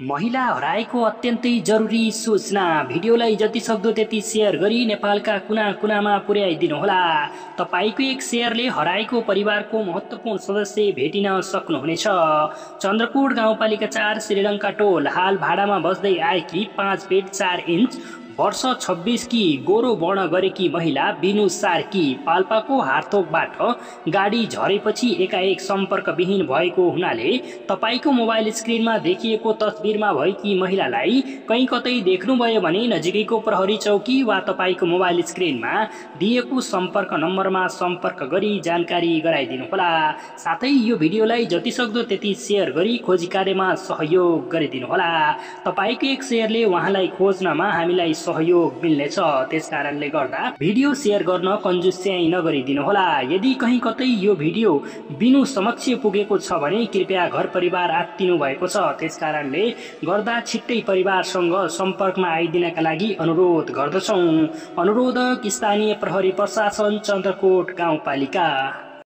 महिला हराएको अत्यन्तै जरुरी सूचना। भिडियोलाई जति सक्दो त्यति शेयर गरी नेपालका कुना कुनामा पुर्याइदिनुहोला। तपाईको एक शेयरले हराएको परिवारको महत्त्वपूर्ण सदस्य भेटिन सक्नुहुनेछ। चन्द्रकोट गाउँपालिका 4 श्रीलङ्का टोल हाल भाडामा बस्दै आएकी 5 फिट 4 इन्च वर्ष 26 की गोरो वर्ण गरेकी महिला बिनु सार्की पाल्पाको हार्तोकबाट गाडी झरेपछि एकाएक सम्पर्कविहीन भएको हुनाले तपाईको मोबाइल स्क्रिनमा देखिएको तस्बिरमा भएकी महिलालाई कहीँ कतै देख्नुभयो भने नजिकैको प्रहरी चौकी वा तपाईको मोबाइल स्क्रिनमा दिएको सम्पर्क नम्बरमा सम्पर्क गरी जानकारी गराइदिनुहोला। साथै यो भिडियोलाई जतिसक्दो त्यति शेयर गरी खोजी कार्यमा सहयोग गरिदिनुहोला। तपाईको एक शेयरले उहाँलाई खोज्नमा हामीलाई सहयोग मिल्नेछ। त्यसकारणले गर्दा भिडियो शेयर गर्न कन्जुस्याइ नगरिदिनुहोला। यदि कहीँ कतै यो भिडियो बिनु समक्ष पुगेको छ भने कृपया घर परिवार आत्तिनु भएको छ। त्यसकारणले गर्दा छिट्टै परिवारसँग सम्पर्कमा आइदिनका लागि अनुरोध गर्दछौं। अनुरोधक स्थानीय प्रहरी प्रशासन चन्द्रकोट गाउँपालिका।